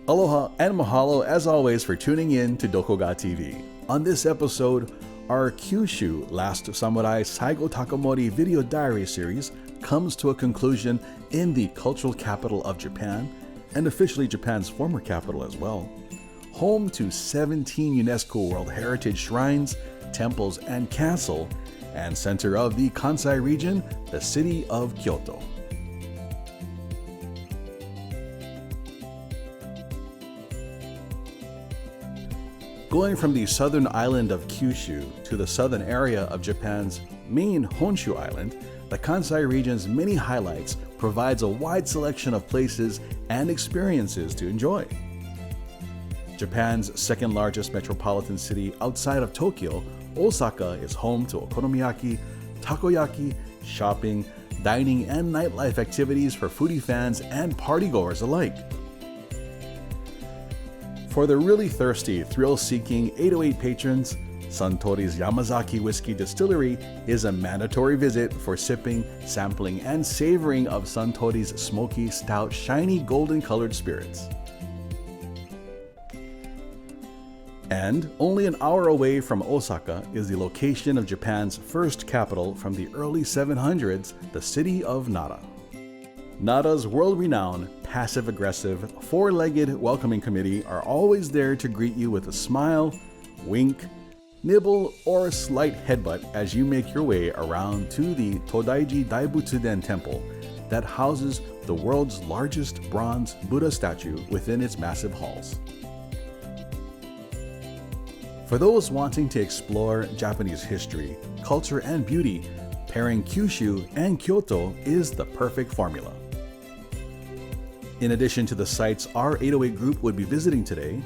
Aloha and mahalo as always for tuning in to Doko Ga TV. On this episode, our Kyushu Last Samurai Saigo Takamori video diary series comes to a conclusion in the cultural capital of Japan, and officially Japan's former capital as well. Home to 17 UNESCO World Heritage shrines, temples, and castle, and center of the Kansai region, the city of Kyoto. Going from the southern island of Kyushu to the southern area of Japan's main Honshu island, the Kansai region's many highlights provides a wide selection of places and experiences to enjoy. Japan's second largest metropolitan city outside of Tokyo, Osaka is home to okonomiyaki, takoyaki, shopping, dining, and nightlife activities for foodie fans and partygoers alike. For the really thirsty, thrill-seeking 808 patrons, Suntory's Yamazaki Whiskey Distillery is a mandatory visit for sipping, sampling, and savoring of Suntory's smoky, stout, shiny, golden-colored spirits. And only an hour away from Osaka is the location of Japan's first capital from the early 700s, the city of Nara. Nara's world-renowned, passive-aggressive, four-legged welcoming committee are always there to greet you with a smile, wink, nibble, or slight headbutt as you make your way around to the Todaiji Daibutsu-den temple that houses the world's largest bronze Buddha statue within its massive halls. For those wanting to explore Japanese history, culture, and beauty, pairing Kyushu and Kyoto is the perfect formula. In addition to the sites our 808 group would be visiting today,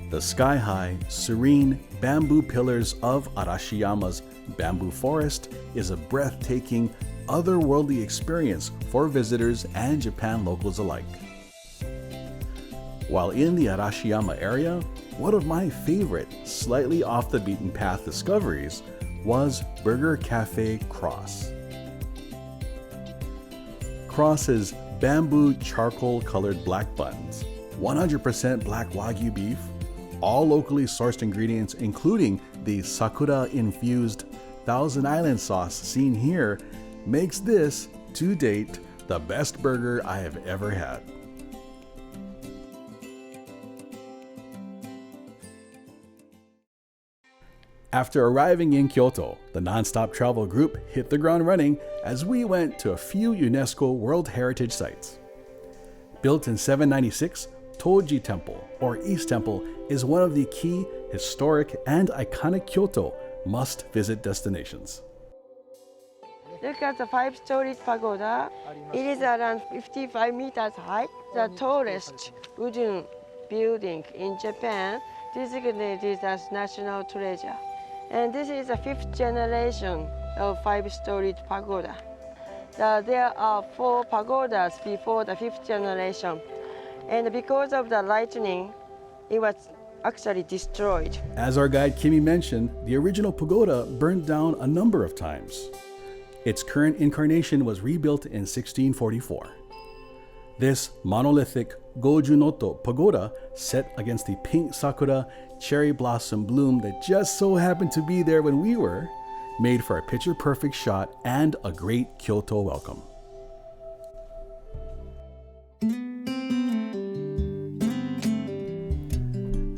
the sky-high, serene bamboo pillars of Arashiyama's bamboo forest is a breathtaking, otherworldly experience for visitors and Japan locals alike. While in the Arashiyama area, one of my favorite, slightly off the beaten path discoveries was Burger Cafe Cross. Cross's bamboo charcoal colored black buns, 100% black Wagyu beef, all locally sourced ingredients including the sakura infused Thousand Island sauce seen here, makes this, to date, the best burger I have ever had. After arriving in Kyoto, the non-stop travel group hit the ground running as we went to a few UNESCO World Heritage sites. Built in 796, Toji Temple, or East Temple, is one of the key historic and iconic Kyoto must-visit destinations. Look at the five-storied pagoda. It is around 55 meters high, the tallest wooden building in Japan, designated as national treasure. And this is the fifth generation of five-storied pagoda. There are 4 pagodas before the fifth generation. And because of the lightning, it was actually destroyed. As our guide Kimi mentioned, the original pagoda burned down a number of times. Its current incarnation was rebuilt in 1644. This monolithic Goju-noto pagoda, set against the pink sakura cherry blossom bloom that just so happened to be there when we were, made for a picture-perfect shot and a great Kyoto welcome.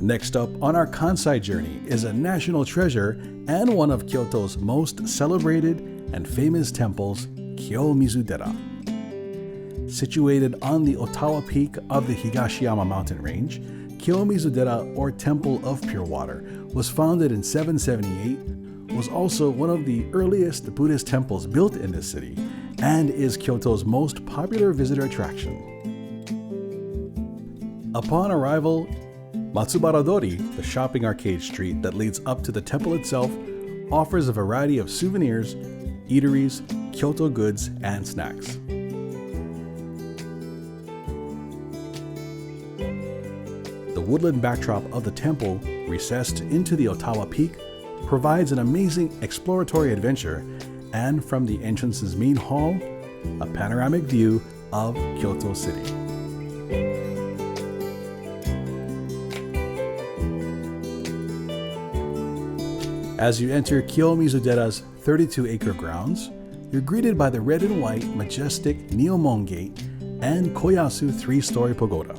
Next up on our Kansai journey is a national treasure and one of Kyoto's most celebrated and famous temples, Kiyomizu-dera. Situated on the Ottawa peak of the Higashiyama mountain range, Kiyomizu-dera, or Temple of Pure Water, was founded in 778, was also one of the earliest Buddhist temples built in this city, and is Kyoto's most popular visitor attraction. Upon arrival, Matsubara-dori, the shopping arcade street that leads up to the temple itself, offers a variety of souvenirs, eateries, Kyoto goods, and snacks. The woodland backdrop of the temple, recessed into the Ottawa Peak, provides an amazing exploratory adventure, and from the entrance's main hall, a panoramic view of Kyoto City. As you enter Kiyomizu-dera's 32-acre grounds, you're greeted by the red and white majestic Neomon Gate and Koyasu 3-story pagoda.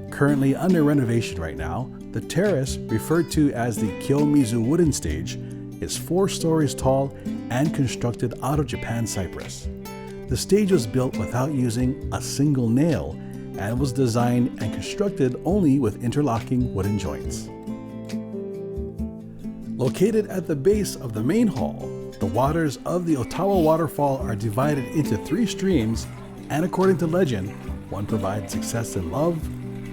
Currently under renovation right now, the terrace, referred to as the Kiyomizu wooden stage, is 4 stories tall and constructed out of Japan cypress. The stage was built without using a single nail and was designed and constructed only with interlocking wooden joints. Located at the base of the main hall, the waters of the Ottawa waterfall are divided into 3 streams, and according to legend, one provides success in love,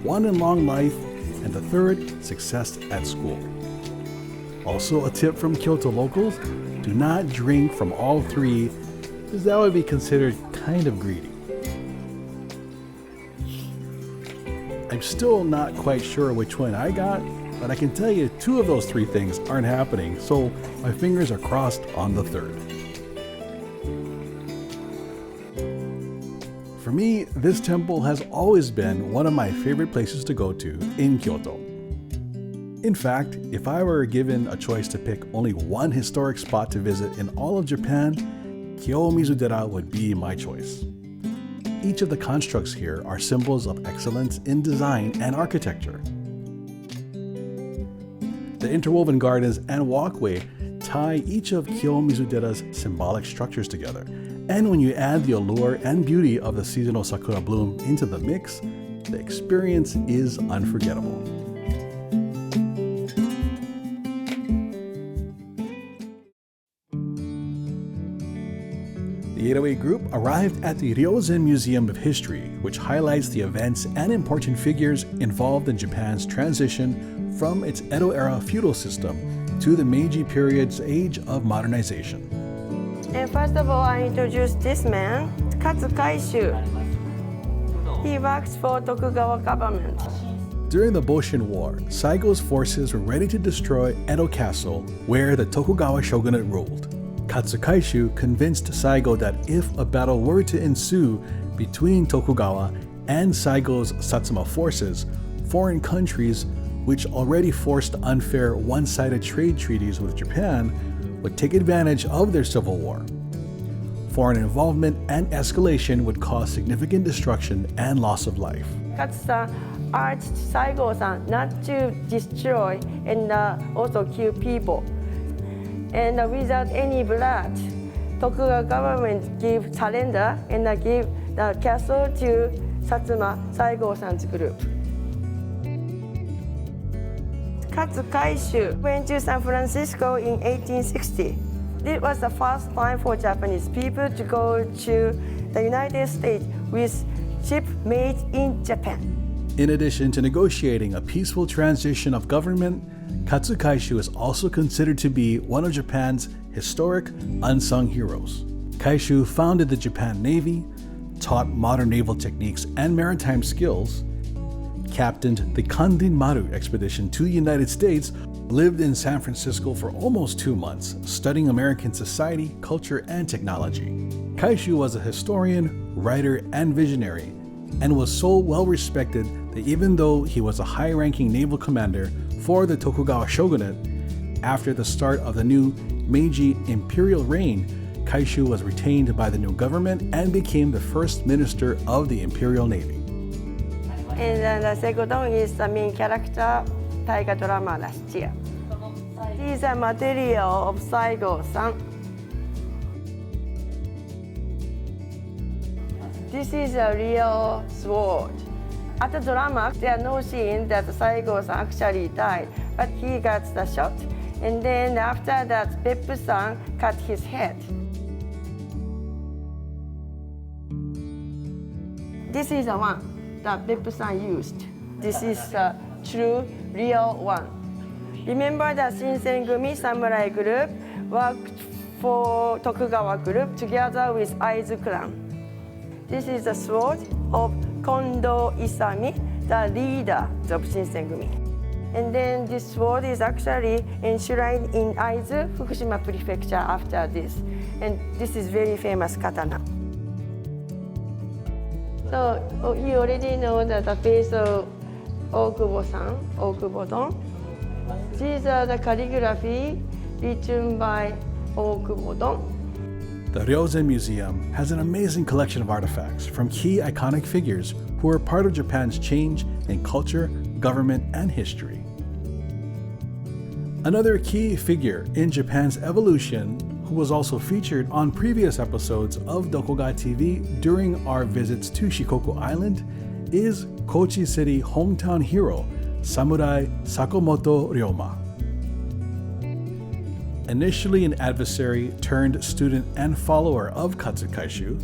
one in long life, and the third, success at school. Also, a tip from Kyoto locals, do not drink from all 3, as that would be considered kind of greedy. I'm still not quite sure which one I got, but I can tell you 2 of those 3 things aren't happening, so my fingers are crossed on the 3rd. For me, this temple has always been one of my favorite places to go to in Kyoto. In fact, if I were given a choice to pick only one historic spot to visit in all of Japan, Kiyomizu-dera would be my choice. Each of the constructs here are symbols of excellence in design and architecture. The interwoven gardens and walkway tie each of Kiyomizu-dera's symbolic structures together. And when you add the allure and beauty of the seasonal sakura bloom into the mix, the experience is unforgettable. The 808 group arrived at the Ryozen Museum of History, which highlights the events and important figures involved in Japan's transition from its Edo-era feudal system to the Meiji period's age of modernization. And first of all, I introduce this man, Kaishu. He works for Tokugawa government. During the Boshin War, Saigo's forces were ready to destroy Edo Castle, where the Tokugawa shogunate ruled. Kaishu convinced Saigo that if a battle were to ensue between Tokugawa and Saigo's Satsuma forces, foreign countries, which already forced unfair one-sided trade treaties with Japan, would take advantage of their civil war. Foreign involvement and escalation would cause significant destruction and loss of life. Katsu-san urged Saigo-san not to destroy and also kill people. And without any blood, Tokugawa government gave surrender and gave the castle to Satsuma Saigo-san's group. Kaishu went to San Francisco in 1860. This was the first time for Japanese people to go to the United States with ship made in Japan. In addition to negotiating a peaceful transition of government, Kaishu is also considered to be one of Japan's historic unsung heroes. Kaishu founded the Japan Navy, taught modern naval techniques and maritime skills, captained the Kandin Maru expedition to the United States, lived in San Francisco for almost 2 months, studying American society, culture, and technology. Kaishu was a historian, writer, and visionary, and was so well respected that even though he was a high-ranking naval commander for the Tokugawa shogunate, after the start of the new Meiji imperial reign, Kaishu was retained by the new government and became the first minister of the Imperial Navy. And the second one is the main character, Taiga drama last year. This is a material of Saigo-san. This is a real sword. At the drama, there are no scenes that Saigo-san actually died, but he got the shot. And then after that, Beppu-san cut his head. This is the one that Beppu-san used. This is a true, real one. Remember that Shinsengumi samurai group worked for Tokugawa group together with Aizu clan. This is the sword of Kondo Isami, the leader of Shinsengumi. And then this sword is actually enshrined in Aizu, Fukushima prefecture after this. And this is very famous katana. So you already know that the face of Okubo-san, Okubodon. These are the calligraphy written by Okubodon. The Ryozen Museum has an amazing collection of artifacts from key iconic figures who were part of Japan's change in culture, government, and history. Another key figure in Japan's evolution, who was also featured on previous episodes of DokoGa TV during our visits to Shikoku Island, is Kochi City hometown hero, Samurai Sakamoto Ryoma. Initially an adversary turned student and follower of Katsukaishu,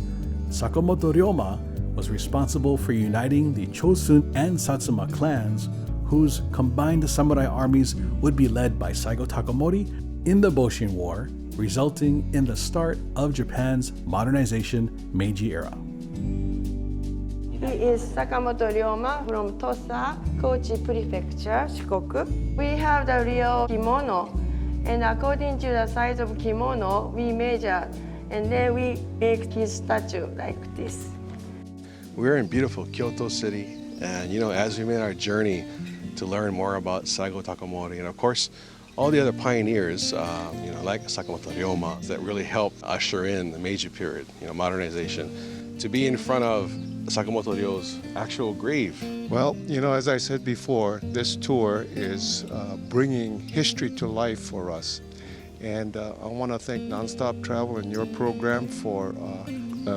Sakamoto Ryoma was responsible for uniting the Chosun and Satsuma clans, whose combined samurai armies would be led by Saigo Takamori in the Boshin War, resulting in the start of Japan's modernization Meiji era. He is Sakamoto Ryoma from Tosa, Kochi Prefecture, Shikoku. We have the real kimono, and according to the size of kimono, we measure, and then we make his statue like this. We're in beautiful Kyoto City, and as we made our journey to learn more about Saigo Takamori, and of course, all the other pioneers, like Sakamoto Ryoma, that really helped usher in the Meiji period, modernization, to be in front of Sakamoto Ryo's actual grave. Well, as I said before, this tour is bringing history to life for us. And I want to thank Nonstop Travel and your program for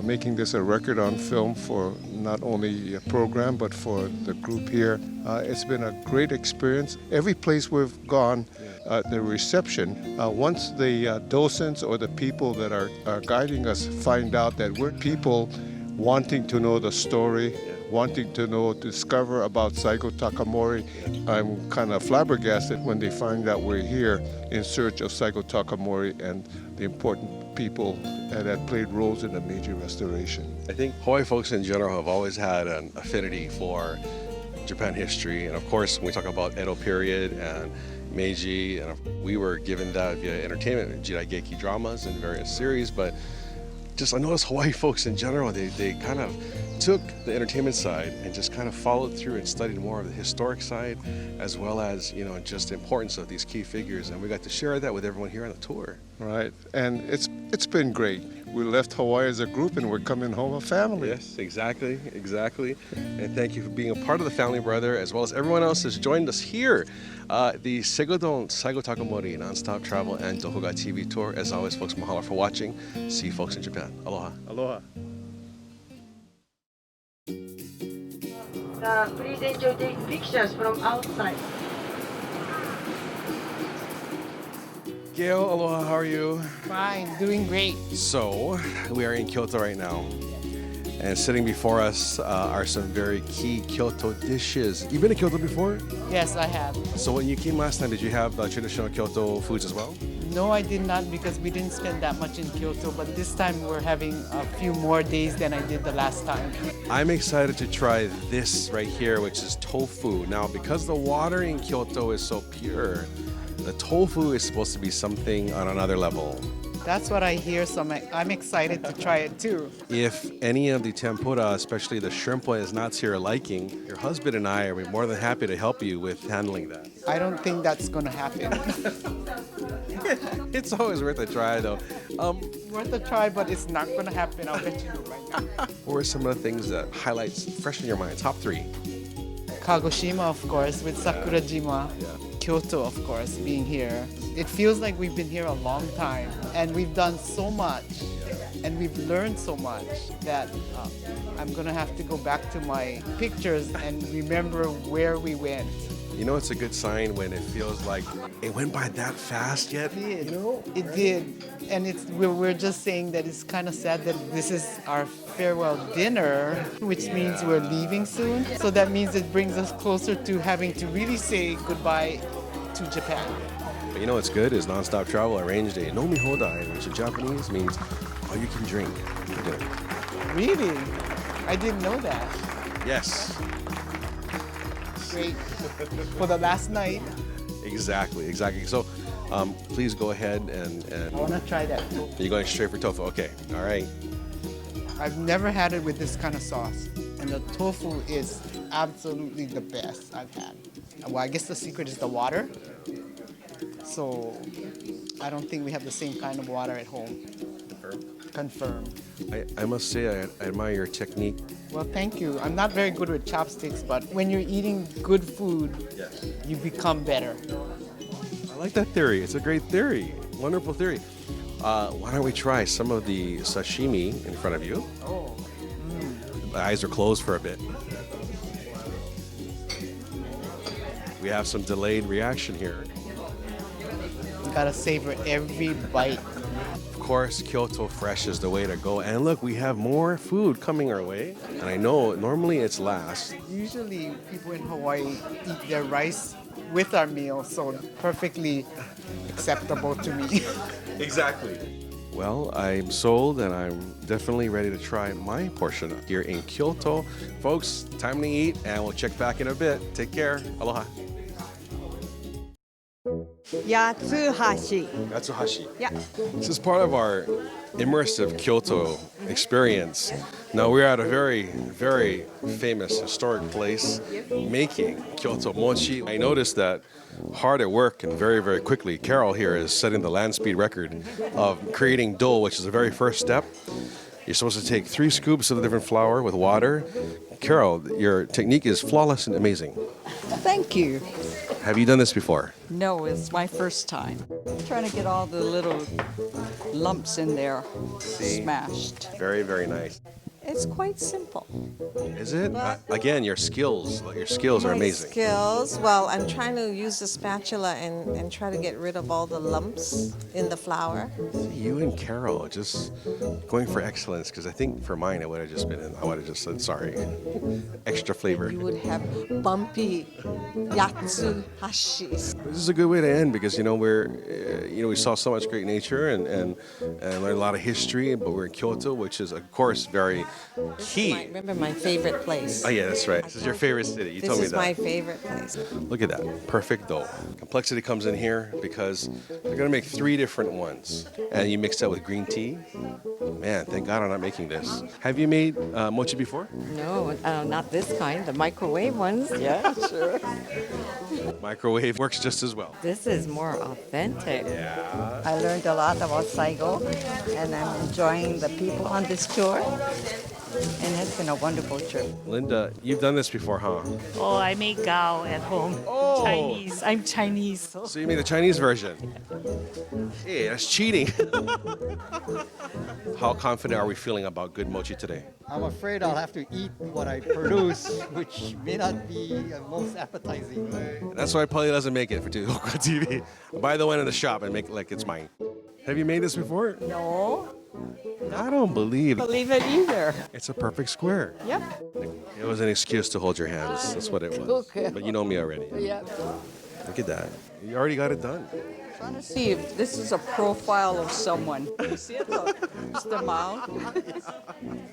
making this a record on film for not only a program, but for the group here. It's been a great experience. Every place we've gone, the reception, once the docents or the people that are guiding us find out that we're people wanting to know the story, wanting to discover about Saigo Takamori, I'm kind of flabbergasted when they find out we're here in search of Saigo Takamori and the important people that played roles in the Meiji restoration. I think Hawaii folks in general have always had an affinity for Japan history, and of course when we talk about Edo period and Meiji, and we were given that via entertainment, Jiraigeki dramas and various series, but I noticed Hawaii folks in general, they kind of took the entertainment side and just kind of followed through and studied more of the historic side, as well as, just the importance of these key figures. And we got to share that with everyone here on the tour. Right, and it's been great. We left Hawaii as a group and we're coming home a family. Yes, exactly. And thank you for being a part of the family, brother, as well as everyone else has joined us here. The Saigo Takamori Nonstop Travel and DokoGa TV tour. As always, folks, mahalo for watching. See you folks in Japan. Aloha. Aloha. Please enjoy taking pictures from outside. Gail, aloha, how are you? Fine, doing great. So, we are in Kyoto right now, and sitting before us are some very key Kyoto dishes. You been to Kyoto before? Yes, I have. So when you came last time, did you have traditional Kyoto foods as well? No, I did not because we didn't spend that much in Kyoto, but this time we're having a few more days than I did the last time. I'm excited to try this right here, which is tofu. Now, because the water in Kyoto is so pure, the tofu is supposed to be something on another level. That's what I hear, so I'm excited to try it too. If any of the tempura, especially the shrimp one, is not to your liking, your husband and I are more than happy to help you with handling that. I don't think that's going to happen. It's always worth a try, though. Worth a try, but it's not going to happen. I'll bet you right now. What are some of the things that highlights fresh in your mind? Top 3. Kagoshima, of course, with Sakurajima. Yeah. Kyoto, of course, being here. It feels like we've been here a long time, and we've done so much, and we've learned so much that I'm gonna have to go back to my pictures and remember where we went. It's a good sign when it feels like it went by that fast yet. It did. It did. And we're just saying that it's kind of sad that this is our farewell dinner, which means we're leaving soon. So that means it brings us closer to having to really say goodbye to Japan. But what's good is Nonstop Travel arranged a nomi hodai, which in Japanese means all you can drink for dinner. Really? I didn't know that. Yes. Great. For the last night. Exactly. So please go ahead and I want to try that. You're going straight for tofu. Okay. All right. I've never had it with this kind of sauce. And the tofu is absolutely the best I've had. Well, I guess the secret is the water. So I don't think we have the same kind of water at home. Confirm. I must say, I admire your technique. Well, thank you. I'm not very good with chopsticks, but when you're eating good food, you become better. I like that theory. It's a great theory. Wonderful theory. Why don't we try some of the sashimi in front of you? Oh. The eyes are closed for a bit. We have some delayed reaction here. You gotta savor every bite. Of course, Kyoto Fresh is the way to go. And look, we have more food coming our way. And I know normally it's last. Usually people in Hawaii eat their rice with our meal, so perfectly acceptable to me. Exactly. Well, I'm sold and I'm definitely ready to try my portion here in Kyoto. Folks, time to eat and we'll check back in a bit. Take care. Aloha. Yatsuhashi. Yatsuhashi. Yeah. This is part of our immersive Kyoto experience. Now we're at a very, very famous historic place making Kyoto mochi. I noticed that hard at work and very, very quickly, Carol here is setting the land speed record of creating dough, which is the very first step. You're supposed to take 3 scoops of the different flour with water. Carol, your technique is flawless and amazing. Thank you. Have you done this before? No, it's my first time. Trying to get all the little lumps in there smashed. Very, very nice. It's quite simple. Is it? Again, your skills are amazing. Skills. Well, I'm trying to use the spatula and try to get rid of all the lumps in the flour. You and Carol just going for excellence, because I think for mine I would have just said sorry. Extra flavor. You would have bumpy yatsuhashi. This is a good way to end because we saw so much great nature and learned a lot of history, but we're in Kyoto, which is of course very key. Remember my favorite place. Oh yeah, that's right. This is your favorite city. You told me that. This is my favorite place. Look at that. Perfect dough. Complexity comes in here because they're going to make 3 different ones. And you mix that with green tea. Man, thank God I'm not making this. Have you made mochi before? No, not this kind. The microwave ones. Yeah, sure. Microwave works just as well. This is more authentic. Yeah. I learned a lot about Saigo, and I'm enjoying the people on this tour. And it's been a wonderful trip. Linda, you've done this before, huh? Oh, I make gao at home. Oh. Chinese. I'm Chinese. So you made the Chinese version? Hey, that's cheating. How confident are we feeling about good mochi today? I'm afraid I'll have to eat what I produce, which may not be most appetizing. That's why Polly doesn't make it for Doko Ga TV. Buy the one in the shop and make it like it's mine. Have you made this before? No, I don't believe it. believe it either. It's a perfect square. Yep. It was an excuse to hold your hands. That's what it was. Okay. But you know me already. Yeah. Look at that. You already got it done. Trying to see if this is a profile of someone. You see it? Look, it's the mouth.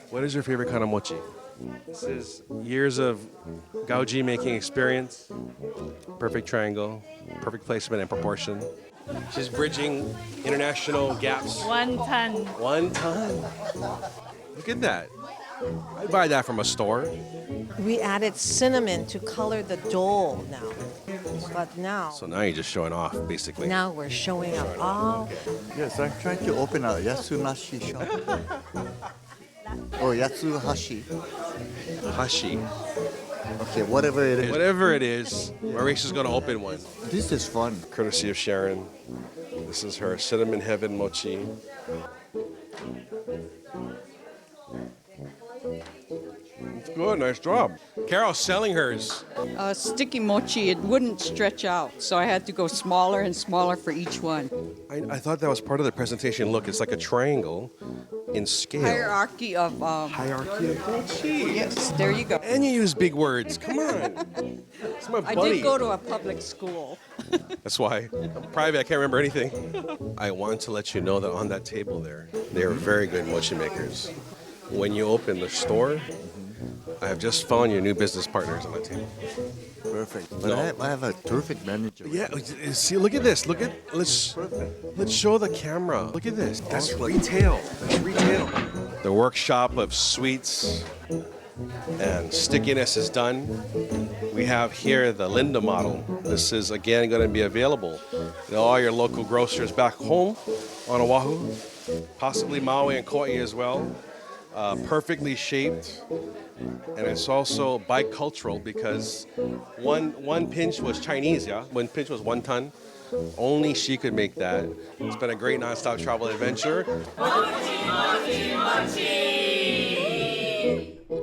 What is your favorite kind of mochi? This is years of gaoji making experience. Perfect triangle, perfect placement and proportion. She's bridging international gaps. 1 ton. 1 ton. Look at that. I'd buy that from a store. We added cinnamon to color the dough now. But now, So now you're just showing off, basically. now we're showing up all. Yes, I'm trying to open a yatsunashi shop. Or yatsuhashi. Hashi. Okay, whatever it is. Whatever it is, Marisha's going to open one. This is fun. Courtesy of Sharon. This is her Cinnamon Heaven mochi. It's good, nice job. Carol's selling hers. Sticky mochi, it wouldn't stretch out, so I had to go smaller and smaller for each one. I thought that was part of the presentation. Look, it's like a triangle in scale. Hierarchy of Hierarchy of mochi. yes, there you go. And you use big words. Come on. It's my I buddy. did go to a public school. That's why. I'm private, I can't remember anything. I want to let you know that on that table there, they are very good mochi makers. When you open the store, I have just found your new business partners on the table. Perfect. But No. I have a terrific manager. Yeah, see, look at this. Let's show the camera. Look at this. That's retail. That's retail. The workshop of sweets and stickiness is done. We have here the Linda model. This is again going to be available in all your local grocers back home on Oahu, possibly Maui and Kauai as well. Perfectly shaped, and it's also bicultural because one pinch was Chinese, yeah? One pinch was 1 ton. Only she could make that. It's been a great nonstop travel adventure.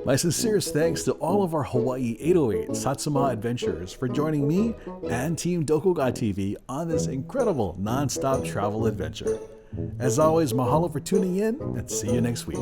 My sincerest thanks to all of our Hawaii 808 Satsuma adventurers for joining me and Team DokoGa TV on this incredible nonstop travel adventure. As always, mahalo for tuning in and see you next week.